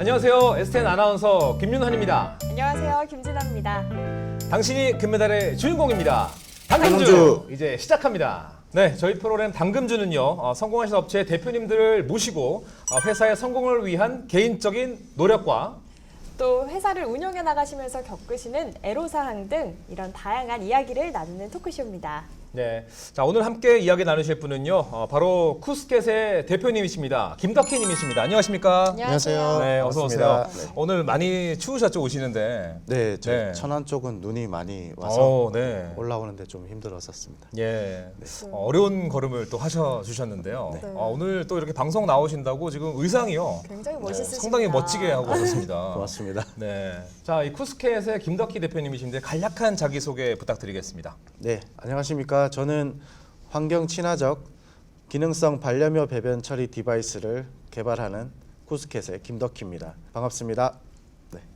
안녕하세요. STN 아나운서 김윤환입니다. 안녕하세요. 김진아입니다. 당신이 금메달의 주인공입니다. 당금주 당금주! 이제 시작합니다. 네, 저희 프로그램 당금주는요. 성공하신 업체 대표님들을 모시고 회사의 성공을 위한 개인적인 노력과 또 회사를 운영해 나가시면서 겪으시는 애로사항 등 이런 다양한 이야기를 나누는 토크쇼입니다. 네, 자 오늘 함께 이야기 나누실 분은요. 바로 쿠스켓의 대표님이십니다. 김덕희님이십니다. 안녕하십니까? 안녕하세요. 네, 어서 오세요. 반갑습니다. 오늘 많이 추우셨죠, 오시는데? 네, 저희 네. 천안 쪽은 눈이 많이 와서 네. 올라오는데 좀 힘들었었습니다. 예, 어려운 걸음을 또 하셔주셨는데요. 네. 오늘 또 이렇게 방송 나오신다고 지금 의상이요. 굉장히 멋있으십니다. 상당히 멋지게 하고 오셨습니다. 고맙습니다. 네, 자, 이 쿠스켓의 김덕희 대표님이신데 간략한 자기소개 부탁드리겠습니다. 네, 안녕하십니까. 저는 환경 친화적 기능성 반려묘 배변 처리 디바이스를 개발하는 쿠스켓의 김덕희입니다. 반갑습니다.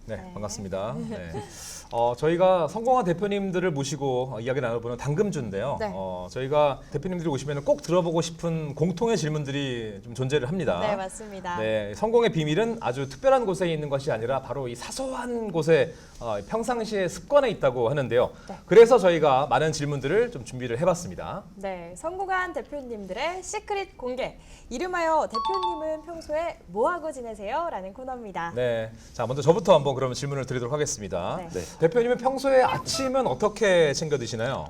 네, 반갑습니다. 네. 저희가 성공한 대표님들을 모시고 이야기 나눠보는 당금주인데요. 네. 저희가 대표님들이 오시면 꼭 들어보고 싶은 공통의 질문들이 좀 존재를 합니다. 네, 맞습니다. 네, 성공의 비밀은 아주 특별한 곳에 있는 것이 아니라 바로 이 사소한 곳에 평상시의 습관에 있다고 하는데요. 네. 그래서 저희가 많은 질문들을 좀 준비를 해봤습니다. 네, 성공한 대표님들의 시크릿 공개. 이름하여 대표님은 평소에 뭐하고 지내세요? 라는 코너입니다. 네, 자 먼저 저부터 한번 그러면 질문을 드리도록 하겠습니다. 네. 네. 대표님은 평소에 아침은 어떻게 챙겨 드시나요?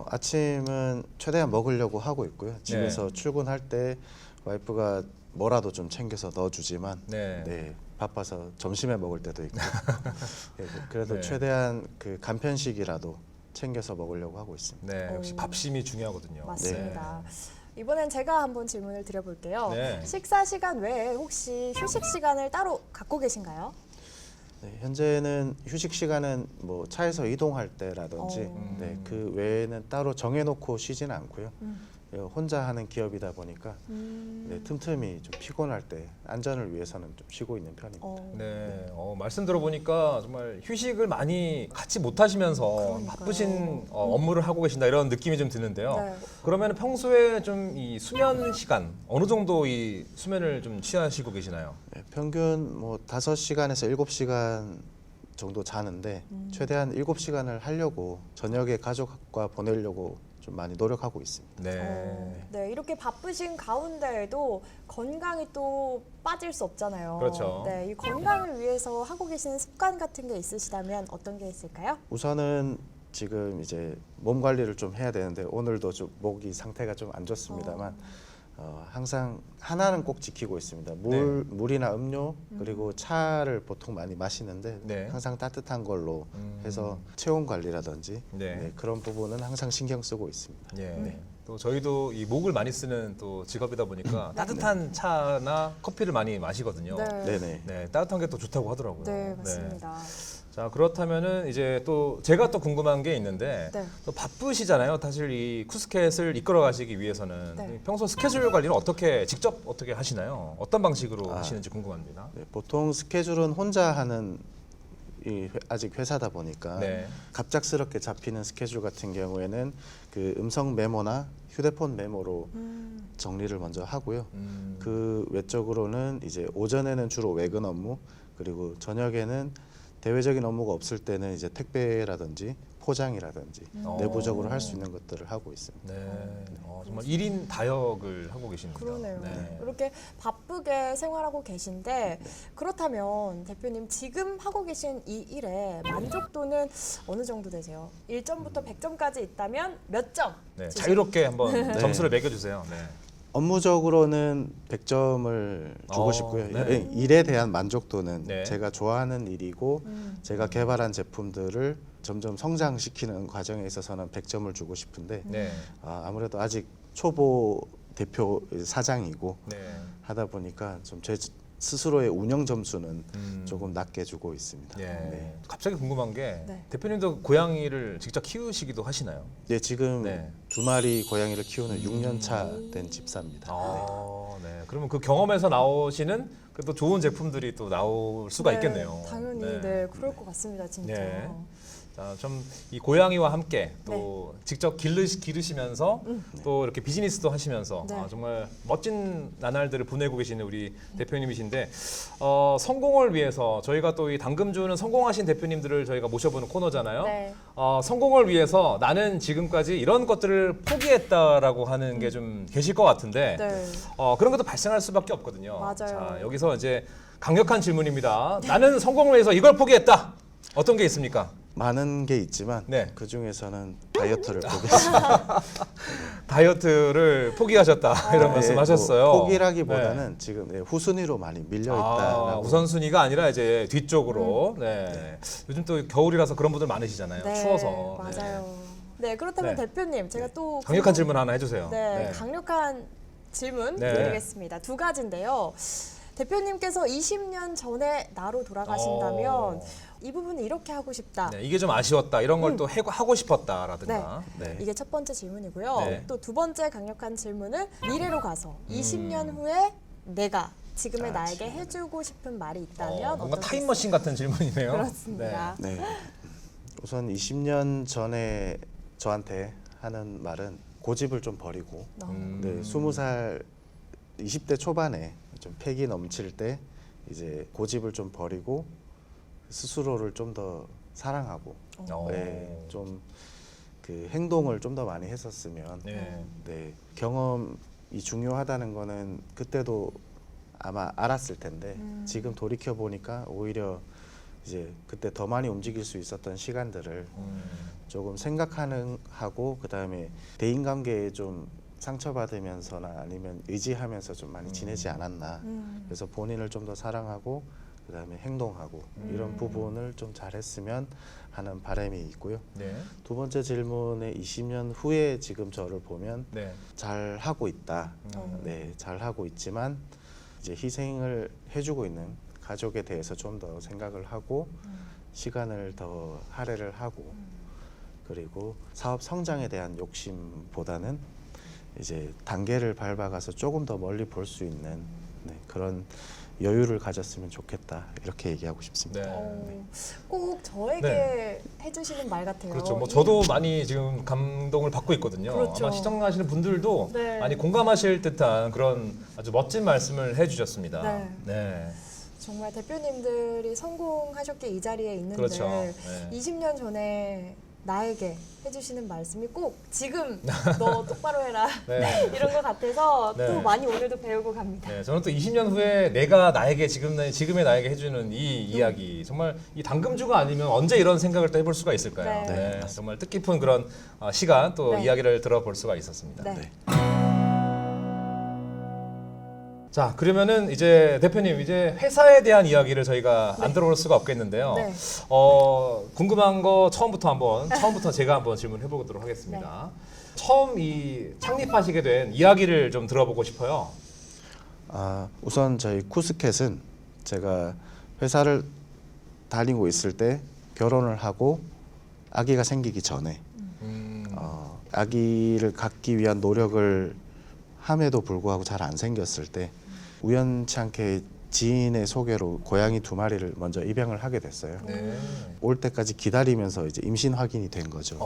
아침은 최대한 먹으려고 하고 있고요. 집에서 출근할 때 와이프가 뭐라도 좀 챙겨서 넣어주지만 네. 바빠서 점심에 먹을 때도 있고 네, 그래도 네. 최대한 그 간편식이라도 챙겨서 먹으려고 하고 있습니다. 네, 역시 밥심이 중요하거든요. 맞습니다. 이번엔 제가 한번 질문을 드려볼게요. 네. 식사 시간 외에 혹시 휴식 시간을 따로 갖고 계신가요? 네, 현재는 휴식 시간은 뭐 차에서 이동할 때라든지 그 외에는 따로 정해놓고 쉬지는 않고요. 혼자 하는 기업이다 보니까 틈틈이 좀 피곤할 때 안전을 위해서는 좀 쉬고 있는 편입니다. 네, 말씀 들어보니까 정말 휴식을 많이 같이 못 하시면서 그러니까요. 바쁘신 업무를 하고 계신다 이런 느낌이 좀 드는데요. 네. 그러면 평소에 좀 이 수면 시간 어느 정도 이 수면을 좀 취하시고 계시나요? 네, 평균 뭐 5시간에서 7시간 정도 자는데 최대한 7시간을 하려고 저녁에 가족과 보내려고 좀 많이 노력하고 있습니다. 네. 네, 이렇게 바쁘신 가운데에도 건강이 또 빠질 수 없잖아요. 그렇죠. 네, 이 건강을 위해서 하고 계시는 습관 같은 게 있으시다면 어떤 게 있을까요? 우선은 지금 이제 몸 관리를 좀 해야 되는데 오늘도 좀 목이 상태가 좀 안 좋습니다만 항상 하나는 꼭 지키고 있습니다. 물이나 음료 그리고 차를 보통 많이 마시는데 네. 항상 따뜻한 걸로 해서 체온 관리라든지 네. 그런 부분은 항상 신경 쓰고 있습니다. 예. 또 저희도 이 목을 많이 쓰는 또 직업이다 보니까 따뜻한 차나 커피를 많이 마시거든요. 네네. 네, 따뜻한 게 또 좋다고 하더라고요. 네, 맞습니다. 자, 그렇다면은 이제 또 제가 또 궁금한 게 있는데 네. 또 바쁘시잖아요. 사실 이 쿠스켓을 이끌어 가시기 위해서는 네. 평소 스케줄 관리는 어떻게 직접 어떻게 하시나요? 어떤 방식으로 하시는지 궁금합니다. 네, 보통 스케줄은 혼자 하는 아직 회사다 보니까 네. 갑작스럽게 잡히는 스케줄 같은 경우에는 그 음성 메모나 휴대폰 메모로 정리를 먼저 하고요. 그 외적으로는 이제 오전에는 주로 외근 업무 그리고 저녁에는 대외적인 업무가 없을 때는 이제 택배라든지 포장이라든지 내부적으로 할 수 있는 것들을 하고 있습니다. 네. 정말 1인 다역을 하고 계십니다. 그러네요. 네. 이렇게 바쁘게 생활하고 계신데 그렇다면 대표님 지금 하고 계신 이 일에 만족도는 어느 정도 되세요? 1점부터 100점까지 있다면 몇 점? 네, 자유롭게 한번 네. 점수를 매겨주세요. 네. 업무적으로는 100점을 주고 싶고요. 네. 일에 대한 만족도는 네. 제가 좋아하는 일이고 제가 개발한 제품들을 점점 성장시키는 과정에 있어서는 100점을 주고 싶은데 네. 아무래도 아직 초보 대표 사장이고 네. 하다 보니까 좀 제 스스로의 운영 점수는 조금 낮게 주고 있습니다. 예. 네. 갑자기 궁금한 게 네. 대표님도 고양이를 직접 키우시기도 하시나요? 네, 지금 네. 2마리 고양이를 키우는 6년 차 된 집사입니다. 네. 그러면 그 경험에서 나오시는 그래도 좋은 제품들이 또 나올 수가 네, 있겠네요. 당연히 네, 그럴 것 같습니다, 진짜. 네. 자, 좀 이 고양이와 함께 또 직접 기르시면서 또 이렇게 비즈니스도 하시면서 네. 정말 멋진 나날들을 보내고 계시는 우리 대표님이신데 성공을 위해서 저희가 또 이 당금주는 성공하신 대표님들을 저희가 모셔보는 코너잖아요. 네. 성공을 위해서 나는 지금까지 이런 것들을 포기했다라고 하는 게 좀 계실 것 같은데 네. 그런 것도 발생할 수밖에 없거든요. 맞아요. 자, 여기서 이제 강력한 질문입니다. 나는 성공을 위해서 이걸 포기했다. 어떤 게 있습니까? 많은 게 있지만 네. 그 중에서는 다이어트를 포기했습니다. 다이어트를 포기하셨다 이런 말씀하셨어요. 뭐 포기라기보다는 지금 후순위로 많이 밀려 있다라고. 우선순위가 아니라 이제 뒤쪽으로. 네. 요즘 또 겨울이라서 그런 분들 많으시잖아요. 네, 추워서. 맞아요. 네, 그렇다면 네. 대표님, 제가 또 강력한 질문 하나 해주세요. 네, 강력한 질문 네. 드리겠습니다. 두 가지인데요. 대표님께서 20년 전에 나로 돌아가신다면 이 부분은 이렇게 하고 싶다. 네, 이게 좀 아쉬웠다. 이런 걸 또 하고 싶었다라든가. 네. 이게 첫 번째 질문이고요. 네. 또 두 번째 강력한 질문은 미래로 가서 20년 후에 내가 지금의 나에게 해주고 싶은 말이 있다면 뭔가 어떤 게 타임머신 같은 질문이네요. 그렇습니다. 네. 우선 20년 전에 저한테 하는 말은 고집을 좀 버리고 네, 20살 20대 초반에 좀 패기 넘칠 때 이제 고집을 좀 버리고 스스로를 좀 더 사랑하고 네, 좀 그 행동을 좀 더 많이 했었으면 네. 네, 경험이 중요하다는 거는 그때도 아마 알았을 텐데 지금 돌이켜 보니까 오히려 이제 그때 더 많이 움직일 수 있었던 시간들을 조금 생각하는 하고 그다음에 대인 관계에 좀 상처받으면서나 아니면 의지하면서 좀 많이 지내지 않았나. 그래서 본인을 좀 더 사랑하고 그다음에 행동하고 이런 부분을 좀 잘했으면 하는 바람이 있고요. 네. 두 번째 질문에 20년 후에 지금 저를 보면 네. 잘 하고 있다. 네, 잘 하고 있지만 이제 희생을 해주고 있는 가족에 대해서 좀 더 생각을 하고 시간을 더 할애를 하고 그리고 사업 성장에 대한 욕심보다는 이제 단계를 밟아가서 조금 더 멀리 볼 수 있는 네, 그런 여유를 가졌으면 좋겠다 이렇게 얘기하고 싶습니다. 네. 꼭 저에게 해주시는 말 같아요. 그렇죠. 뭐 저도 많이 지금 감동을 받고 있거든요. 그렇죠. 아마 시청하시는 분들도 네. 많이 공감하실 듯한 그런 아주 멋진 말씀을 해주셨습니다. 네. 네. 정말 대표님들이 성공하셨기에 이 자리에 있는데 그렇죠. 네. 20년 전에 나에게 해주시는 말씀이 꼭 지금 너 똑바로 해라 네. 이런 것 같아서 네. 또 많이 오늘도 배우고 갑니다. 네, 저는 또 20년 후에 내가 나에게 지금의 나에게 해주는 이 이야기 정말 이 당금주가 아니면 언제 이런 생각을 또 해볼 수가 있을까요? 네. 정말 뜻깊은 그런 시간 또 네. 이야기를 들어볼 수가 있었습니다. 네. 자, 그러면은 이제 대표님 이제 회사에 대한 이야기를 저희가 안 들어볼 수가 없겠는데요. 네. 궁금한 거 처음부터 제가 한번 질문해 보도록 하겠습니다. 처음 이 창립하시게 된 이야기를 좀 들어보고 싶어요. 우선 저희 쿠스켓은 제가 회사를 다니고 있을 때 결혼을 하고 아기가 생기기 전에 아기를 갖기 위한 노력을 함에도 불구하고 잘 안 생겼을 때 우연치 않게 지인의 소개로 고양이 2마리를 먼저 입양을 하게 됐어요. 네. 올 때까지 기다리면서 이제 임신 확인이 된 거죠.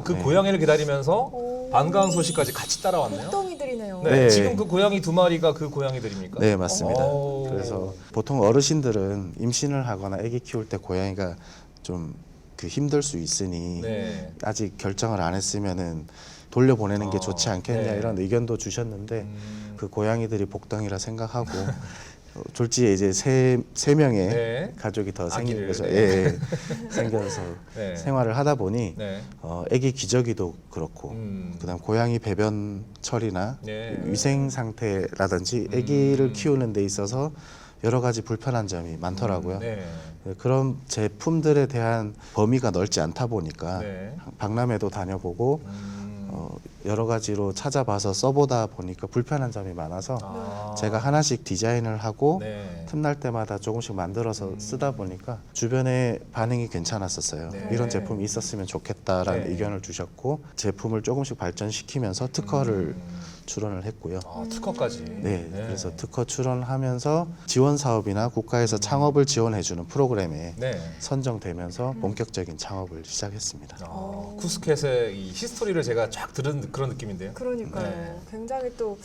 그 네. 고양이를 기다리면서 오. 반가운 소식까지 같이 따라왔네요. 복덩이들이네요. 네. 네. 지금 그 고양이 2마리가 그 고양이들입니까? 네, 맞습니다. 오. 그래서 보통 어르신들은 임신을 하거나 아기 키울 때 고양이가 좀 그 힘들 수 있으니 네. 아직 결정을 안 했으면은 돌려보내는 게 좋지 않겠냐 네. 이런 의견도 주셨는데 그 고양이들이 복덩이라 생각하고 졸지에 이제 세 명의 네. 가족이 더 생긴 아기를, 거죠. 네. 예, 생겨서 네. 생활을 하다 보니 네. 아기 기저귀도 그렇고 그다음 고양이 배변 처리나 네. 위생 상태라든지 아기를 키우는 데 있어서 여러 가지 불편한 점이 많더라고요. 네. 그런 제품들에 대한 범위가 넓지 않다 보니까 네. 박람회도 다녀보고 여러 가지로 찾아봐서 써보다 보니까 불편한 점이 많아서 제가 하나씩 디자인을 하고 네. 틈날 때마다 조금씩 만들어서 쓰다 보니까 주변에 반응이 괜찮았었어요. 네. 이런 제품이 있었으면 좋겠다라는 네. 의견을 주셨고 제품을 조금씩 발전시키면서 특허를 출원을 했고요. 아, 특허까지. 네, 그래서 특허 출원하면서 지원 사업이나 국가에서 창업을 지원해주는 프로그램에 네. 선정되면서 본격적인 창업을 시작했습니다. 쿠스켓의 이 히스토리를 제가 쫙 들은 그런 느낌인데요. 그러니까요. 네. 굉장히 또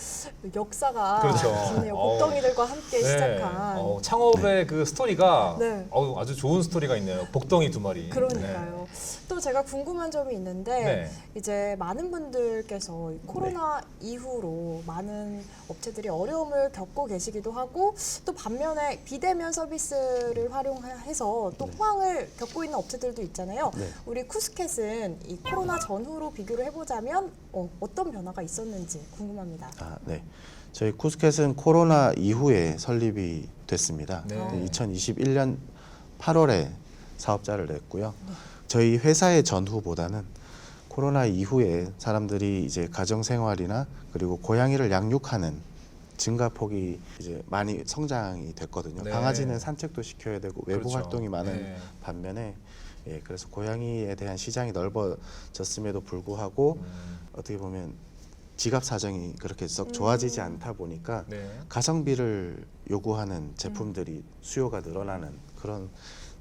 역사가 그렇죠. 기네요. 어우. 복덩이들과 함께 시작한. 창업의 그 스토리가 네. 아주 좋은 스토리가 있네요. 복덩이 두 마리. 그러니까요. 또 제가 궁금한 점이 있는데 네. 이제 많은 분들께서 이 코로나 이후로 많은 업체들이 어려움을 겪고 계시기도 하고 또 반면에 비대면 서비스를 활용해서 또 호황을 겪고 있는 업체들도 있잖아요. 네. 우리 쿠스켓은 이 코로나 전후로 비교를 해보자면 어떤 변화가 있었는지 궁금합니다. 아, 네. 저희 쿠스켓은 코로나 이후에 설립이 됐습니다. 네. 2021년 8월에 사업자를 냈고요. 저희 회사의 전후보다는 코로나 이후에 사람들이 이제 가정 생활이나 그리고 고양이를 양육하는 증가폭이 이제 많이 성장이 됐거든요. 네. 강아지는 산책도 시켜야 되고 외부 그렇죠. 활동이 많은 네. 반면에 그래서 고양이에 대한 시장이 넓어졌음에도 불구하고 어떻게 보면 지갑 사정이 그렇게 썩 좋아지지 않다 보니까 네. 가성비를 요구하는 제품들이 수요가 늘어나는 그런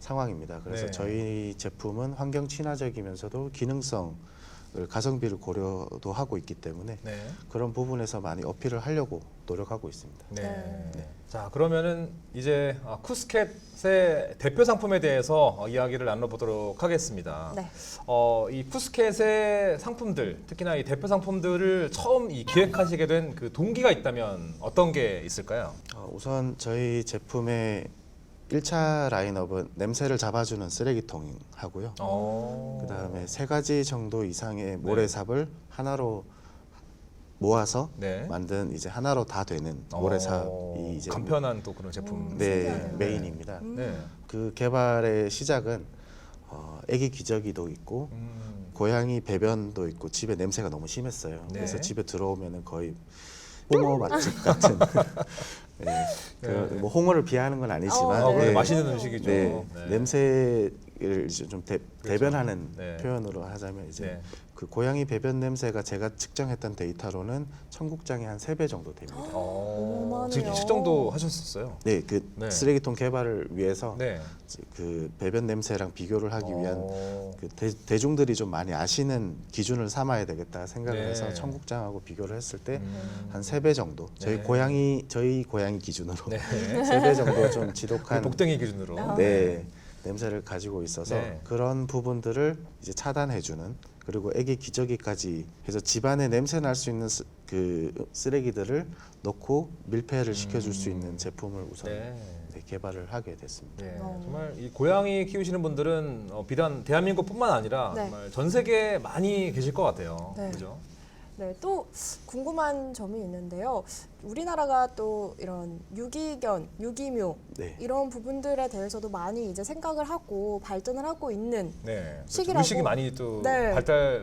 상황입니다. 그래서 네. 저희 제품은 환경 친화적이면서도 기능성을 가성비를 고려도 하고 있기 때문에 네. 그런 부분에서 많이 어필을 하려고 노력하고 있습니다. 네. 네. 자, 그러면은 이제 쿠스켓의 대표 상품에 대해서 이야기를 나눠보도록 하겠습니다. 네. 이 쿠스켓의 상품들, 특히나 이 대표 상품들을 처음 이 기획하시게 된 그 동기가 있다면 어떤 게 있을까요? 우선 저희 제품의 1차 라인업은 냄새를 잡아주는 쓰레기통하고요. 그다음에 3가지 정도 이상의 모래삽을 하나로 모아서 네. 만든 이제 하나로 다 되는 모래삽이 이제 간편한 또 그런 제품. 네, 신기하네요. 메인입니다. 네. 그 개발의 시작은 아기 기저귀도 있고 고양이 배변도 있고 집에 냄새가 너무 심했어요. 네. 그래서 집에 들어오면은 거의 홍어 맛집 같은. 네. 뭐 홍어를 비하하는 건 아니지만 그래, 네. 맛있는 음식이죠. 네. 네. 냄새를 이제 좀 대변하는 네. 표현으로 하자면 이제 네. 그 고양이 배변 냄새가 제가 측정했던 데이터로는 청국장의 한 3배 정도 됩니다. 어마어마하네요. 지금 측정도 하셨었어요. 네, 그 네. 쓰레기통 개발을 위해서 네. 그 배변 냄새랑 비교를 하기 위한 어. 그 대중들이 좀 많이 아시는 기준을 삼아야 되겠다 생각을 네. 해서 청국장하고 비교를 했을 때 한 음. 3배 정도 저희 네. 고양이 기준으로 네. 3배 정도 좀 지독한 복덩이 기준으로. 네, 냄새를 가지고 있어서 네. 그런 부분들을 이제 차단해주는 그리고 애기 기저귀까지 해서 집안에 냄새 날 수 있는 그 쓰레기들을 넣고 밀폐를 시켜줄 수 있는 제품을 우선 네. 개발을 하게 됐습니다. 네, 어. 정말 이 고양이 키우시는 분들은 비단 대한민국뿐만 아니라 네. 정말 전 세계에 많이 계실 것 같아요. 네. 그죠? 네, 또 궁금한 점이 있는데요. 우리나라가 또 이런 유기견, 유기묘 네. 이런 부분들에 대해서도 많이 이제 생각을 하고 발전을 하고 있는 네. 시기라고- 의식이 많이 또 네.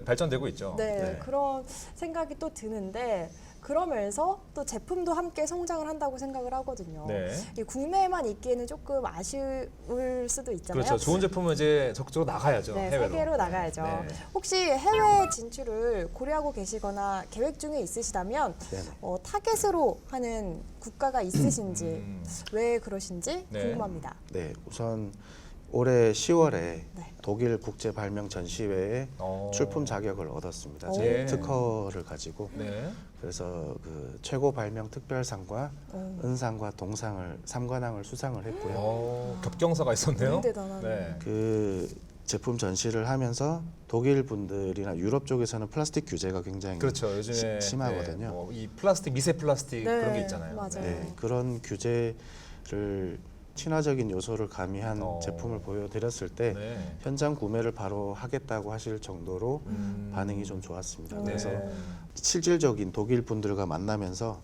발전되고 있죠. 네, 그런 생각이 또 드는데 그러면서 또 제품도 함께 성장을 한다고 생각을 하거든요. 네. 이 국내에만 있기에는 조금 아쉬울 수도 있잖아요. 그렇죠. 좋은 제품은 이제 적극적으로 나가야죠. 네, 해외로. 세계로 나가야죠. 네. 혹시 해외 진출을 고려하고 계시거나 계획 중에 있으시다면 네네. 타겟으로 하는 국가가 있으신지 왜 그러신지 네. 궁금합니다. 네, 우선 올해 10월에 네. 독일 국제 발명 전시회에 어. 출품 자격을 얻었습니다. 오. 제 네. 특허를 가지고 네. 그래서 그 최고 발명 특별상과 은상과 동상을 3관왕을 수상을 했고요. 겹경사가 있었네요. 너무 대단하네요. 네. 그 제품 전시를 하면서 독일 분들이나 유럽 쪽에서는 플라스틱 규제가 굉장히 그렇죠. 요즘에 심하거든요. 네, 뭐이 플라스틱 미세 플라스틱 네, 그런 게 있잖아요. 맞아요. 네, 그런 규제를 친화적인 요소를 가미한 어. 제품을 보여드렸을 때 네. 현장 구매를 바로 하겠다고 하실 정도로 음. 반응이 좀 좋았습니다. 네. 그래서 실질적인 독일 분들과 만나면서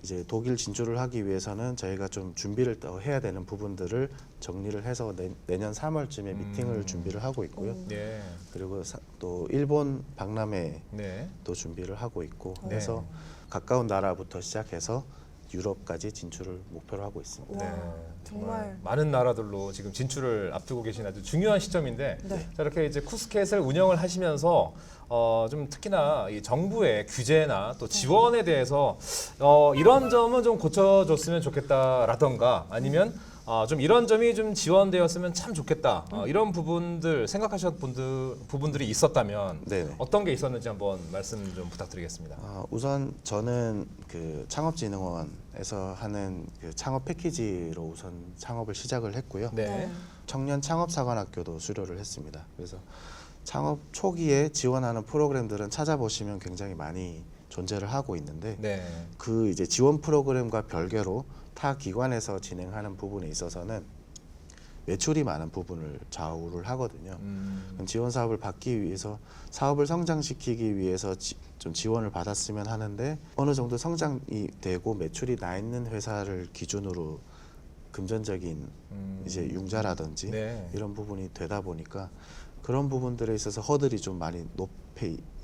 이제 독일 진출을 하기 위해서는 저희가 좀 준비를 더 해야 되는 부분들을 정리를 해서 내년 3월쯤에 미팅을 준비를 하고 있고요. 네. 그리고 또 일본 박람회 네. 또 준비를 하고 있고 네. 그래서 가까운 나라부터 시작해서 유럽까지 진출을 목표로 하고 있습니다. 와, 네, 정말. 많은 나라들로 지금 진출을 앞두고 계신 아주 중요한 시점인데 네. 자, 이렇게 이제 쿠스켓을 운영을 하시면서 좀 특히나 이 정부의 규제나 또 지원에 대해서 이런 점은 좀 고쳐줬으면 좋겠다라던가 아니면 좀 이런 점이 좀 지원되었으면 참 좋겠다 이런 부분들 생각하셨던 부분들이 있었다면 네네. 어떤 게 있었는지 한번 말씀 좀 부탁드리겠습니다. 우선 저는 그 창업진흥원에서 하는 그 창업 패키지로 우선 창업을 시작을 했고요. 네. 청년 창업사관학교도 수료를 했습니다. 그래서 창업 초기에 지원하는 프로그램들은 찾아보시면 굉장히 많이 존재를 하고 있는데 네. 그 이제 지원 프로그램과 별개로 타 기관에서 진행하는 부분에 있어서는 외출이 많은 부분을 좌우를 하거든요. 그럼 지원 사업을 받기 위해서 사업을 성장시키기 위해서 좀 지원을 받았으면 하는데 어느 정도 성장이 되고 매출이 나 있는 회사를 기준으로 금전적인 이제 융자라든지 네. 이런 부분이 되다 보니까 그런 부분들에 있어서 허들이 좀 많이 높아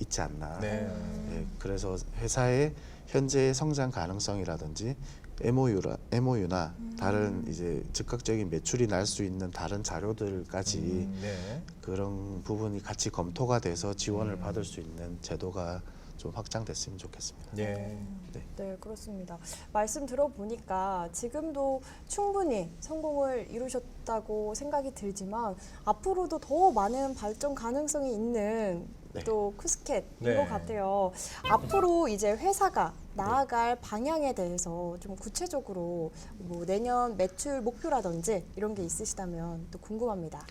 있지 않나. 네. 예, 그래서 회사의 현재의 성장 가능성이라든지 MOU나 다른 이제 즉각적인 매출이 날 수 있는 다른 자료들까지 네. 그런 부분이 같이 검토가 돼서 지원을 받을 수 있는 제도가 좀 확장됐으면 좋겠습니다. 네. 네, 그렇습니다. 말씀 들어보니까 지금도 충분히 성공을 이루셨다고 생각이 들지만 앞으로도 더 많은 발전 가능성이 있는 네. 또 쿠스켓인 네. 것 같아요. 앞으로 이제 회사가 나아갈 방향에 대해서 좀 구체적으로 뭐 내년 매출 목표라든지 이런 게 있으시다면 또 궁금합니다.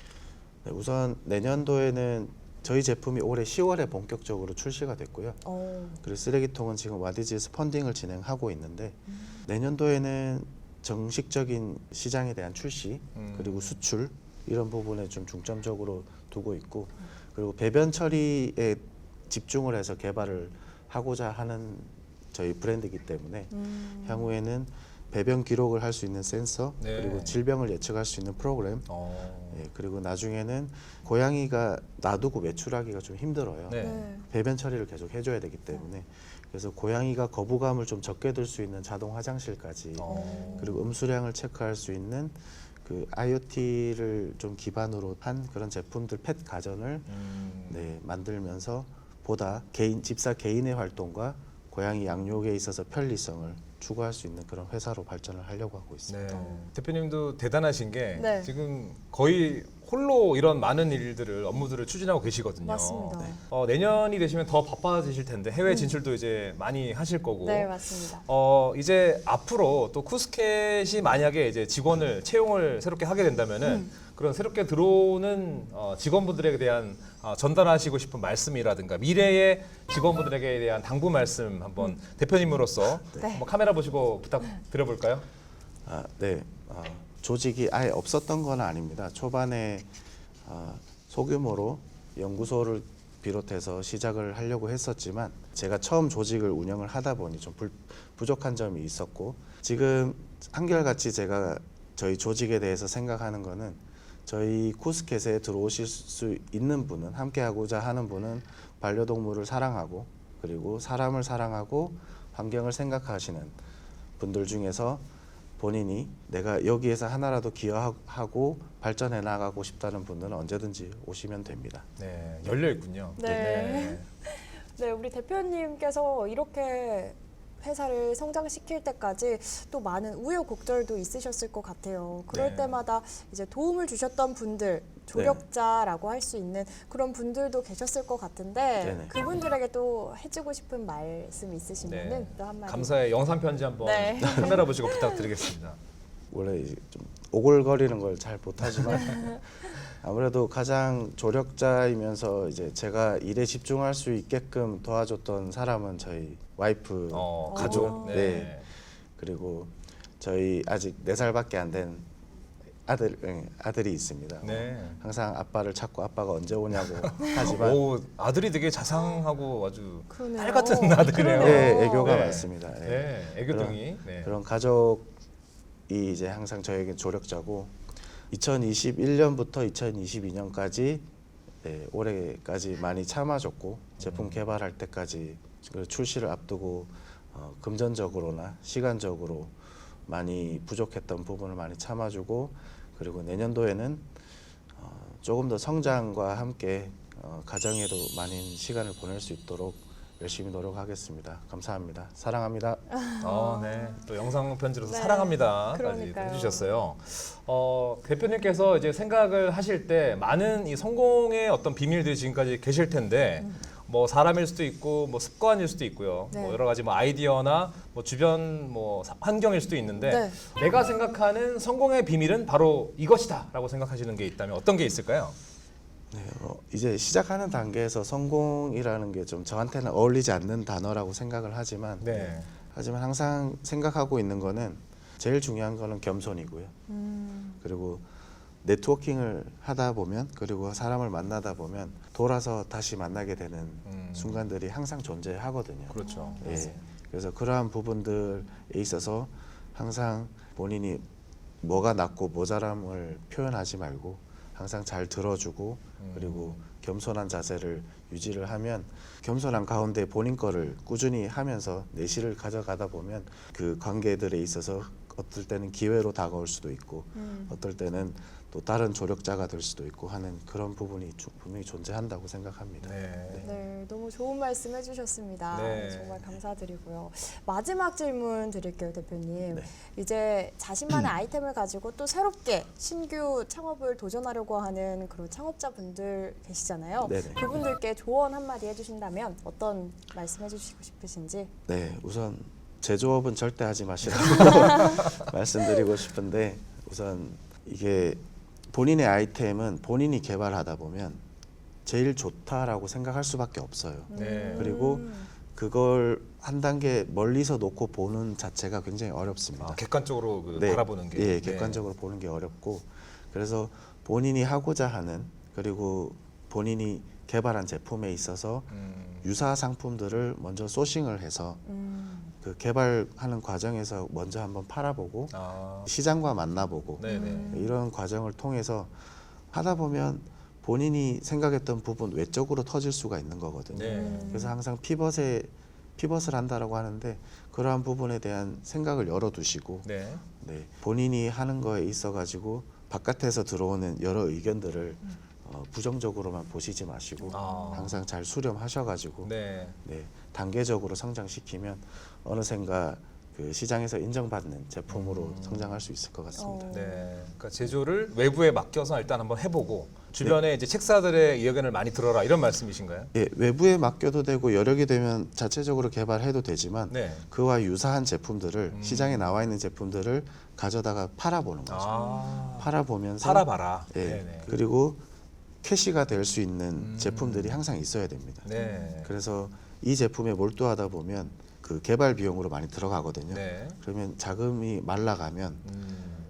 네, 우선 내년도에는 저희 제품이 올해 10월에 본격적으로 출시가 됐고요. 그리고 쓰레기통은 지금 와디즈에서 펀딩을 진행하고 있는데 내년도에는 정식적인 시장에 대한 출시 그리고 수출 이런 부분에 좀 중점적으로 두고 있고 그리고 배변 처리에 집중을 해서 개발을 하고자 하는 저희 브랜드이기 때문에 향후에는 배변 기록을 할 수 있는 센서 네. 그리고 질병을 예측할 수 있는 프로그램 예, 그리고 나중에는 고양이가 놔두고 외출하기가 좀 힘들어요. 네. 배변 처리를 계속 해줘야 되기 때문에 그래서 고양이가 거부감을 좀 적게 들 수 있는 자동 화장실까지 그리고 음수량을 체크할 수 있는 그 IoT를 좀 기반으로 한 그런 제품들 펫 가전을 네, 만들면서 보다 집사 개인의 활동과 고양이 양육에 있어서 편리성을 추구할 수 있는 그런 회사로 발전을 하려고 하고 있습니다. 네. 대표님도 대단하신 게 네. 지금 거의 홀로 이런 많은 일들을 업무들을 추진하고 계시거든요. 맞습니다. 네. 내년이 되시면 더 바빠지실 텐데 해외 진출도 이제 많이 하실 거고. 네, 맞습니다. 이제 앞으로 또 쿠스켓이 만약에 이제 직원을 채용을 새롭게 하게 된다면은 그런 새롭게 들어오는 직원분들에 대한 전달하시고 싶은 말씀이라든가 미래의 직원분들에게 대한 당부 말씀 한번 대표님으로서 네. 한번 카메라 보시고 부탁드려볼까요? 네. 조직이 아예 없었던 건 아닙니다. 초반에 소규모로 연구소를 비롯해서 시작을 하려고 했었지만 제가 처음 조직을 운영을 하다 보니 좀 부족한 점이 있었고 지금 한결같이 제가 저희 조직에 대해서 생각하는 거는 저희 쿠스켓에 들어오실 수 있는 분은 함께하고자 하는 분은 반려동물을 사랑하고 그리고 사람을 사랑하고 환경을 생각하시는 분들 중에서 본인이 내가 여기에서 하나라도 기여하고 발전해 나가고 싶다는 분들은 언제든지 오시면 됩니다. 네, 열려 있군요. 네. 네, 우리 대표님께서 이렇게 회사를 성장시킬 때까지 또 많은 우여곡절도 있으셨을 것 같아요. 그럴 네. 때마다 이제 도움을 주셨던 분들, 조력자라고 할 수 있는 그런 분들도 계셨을 것 같은데 네네. 그분들에게 또 해주고 싶은 말씀 있으시면은 네. 또 한마디. 감사의 영상 편지 한번 네. 카메라 보시고 부탁드리겠습니다. 원래 이제 좀 오글거리는 걸 잘 못하지만 아무래도 가장 조력자이면서 이제 제가 일에 집중할 수 있게끔 도와줬던 사람은 저희 와이프 가족 네. 그리고 저희 아직 4살밖에 안 된 아들이 있습니다. 네. 항상 아빠를 찾고 아빠가 언제 오냐고 하지만 오, 아들이 되게 자상하고 아주 그러네요. 딸 같은 아들이네요. 네, 애교가 네. 많습니다. 네. 네, 애교덩이. 네. 그런 가족이 이제 항상 저에게 조력자고 2021년부터 2022년까지 네, 올해까지 많이 참아줬고 제품 개발할 때까지 그 출시를 앞두고 금전적으로나 시간적으로 많이 부족했던 부분을 많이 참아주고, 그리고 내년도에는 조금 더 성장과 함께 가정에도 많은 시간을 보낼 수 있도록 열심히 노력하겠습니다. 감사합니다. 사랑합니다. 네. 또 영상 편지로서 네. 사랑합니다까지 그러니까요. 해주셨어요. 대표님께서 이제 생각을 하실 때 많은 이 성공의 어떤 비밀들이 지금까지 계실 텐데 뭐 사람일 수도 있고 뭐 습관일 수도 있고요. 네. 뭐 여러 가지 뭐 아이디어나 뭐 주변 뭐 환경일 수도 있는데 네. 내가 생각하는 성공의 비밀은 바로 이것이다라고 생각하시는 게 있다면 어떤 게 있을까요? 네, 이제 시작하는 단계에서 성공이라는 게 좀 저한테는 어울리지 않는 단어라고 생각을 하지만 네. 하지만 항상 생각하고 있는 거는 제일 중요한 거는 겸손이고요. 그리고 네트워킹을 하다 보면, 그리고 사람을 만나다 보면 돌아서 다시 만나게 되는 순간들이 항상 존재하거든요. 그렇죠. 예. 그래서 그러한 부분들에 있어서 항상 본인이 뭐가 낫고 모자람을 표현하지 말고 항상 잘 들어주고, 그리고 겸손한 자세를 유지를 하면 겸손한 가운데 본인 거를 꾸준히 하면서 내실을 가져가다 보면 그 관계들에 있어서 어떨 때는 기회로 다가올 수도 있고 어떨 때는 또 다른 조력자가 될 수도 있고 하는 그런 부분이 분명히 존재한다고 생각합니다. 네. 네, 너무 좋은 말씀 해주셨습니다. 네. 정말 감사드리고요. 마지막 질문 드릴게요, 대표님. 네. 이제 자신만의 아이템을 가지고 또 새롭게 신규 창업을 도전하려고 하는 그런 창업자분들 계시잖아요. 네네. 그분들께 조언 한마디 해주신다면 어떤 말씀 해주시고 싶으신지? 네, 우선 제조업은 절대 하지 마시라고 말씀드리고 싶은데, 우선 이게 본인의 아이템은 본인이 개발하다 보면 제일 좋다라고 생각할 수밖에 없어요. 네. 그리고 그걸 한 단계 멀리서 놓고 보는 자체가 굉장히 어렵습니다. 객관적으로 네. 바라보는 게. 예, 객관적으로 보는 게 어렵고, 그래서 본인이 하고자 하는, 그리고 본인이 개발한 제품에 있어서 유사 상품들을 먼저 소싱을 해서 그 개발하는 과정에서 먼저 한번 팔아보고 시장과 만나보고 네네. 이런 과정을 통해서 하다 보면 본인이 생각했던 부분 외적으로 터질 수가 있는 거거든요. 네. 그래서 항상 피벗을 한다라고 하는데, 그러한 부분에 대한 생각을 열어두시고 네. 네, 본인이 하는 거에 있어 가지고 바깥에서 들어오는 여러 의견들을 부정적으로만 보시지 마시고 항상 잘 수렴하셔가지고 네. 네, 단계적으로 성장시키면 어느샌가 그 시장에서 인정받는 제품으로 성장할 수 있을 것 같습니다. 네. 그러니까 제조를 외부에 맡겨서 일단 한번 해보고 주변에 이제 책사들의 의견을 많이 들어라 이런 말씀이신가요? 예, 외부에 맡겨도 되고 여력이 되면 자체적으로 개발해도 되지만 네. 그와 유사한 제품들을 시장에 나와 있는 제품들을 가져다가 팔아보는 거죠. 팔아보면서 팔아봐라. 예, 네네. 그리고 캐시가 될 수 있는 제품들이 항상 있어야 됩니다. 네. 그래서 이 제품에 몰두하다 보면 그 개발 비용으로 많이 들어가거든요. 네. 그러면 자금이 말라가면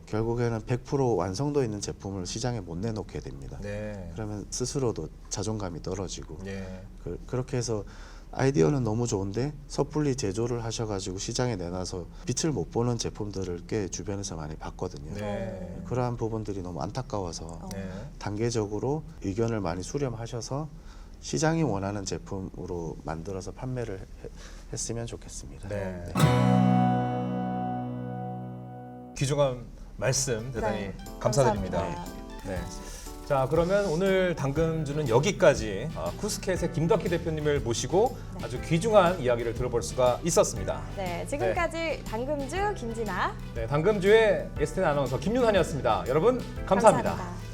결국에는 100% 완성도 있는 제품을 시장에 못 내놓게 됩니다. 네. 그러면 스스로도 자존감이 떨어지고 네. 그렇게 해서 아이디어는 너무 좋은데 섣불리 제조를 하셔가지고 시장에 내놔서 빛을 못 보는 제품들을 꽤 주변에서 많이 봤거든요. 네. 그러한 부분들이 너무 안타까워서 네. 단계적으로 의견을 많이 수렴하셔서 시장이 원하는 제품으로 만들어서 판매를 했으면 좋겠습니다. 네. 귀중한 말씀 대단히 네. 감사드립니다. 감사합니다. 네. 자, 그러면 오늘 당금주는 여기까지 쿠스켓의 김덕희 대표님을 모시고 아주 귀중한 이야기를 들어볼 수가 있었습니다. 네, 지금까지 당금주 김진아. 네, 당금주의 STN 아나운서 김윤환이었습니다. 여러분 감사합니다. 감사합니다.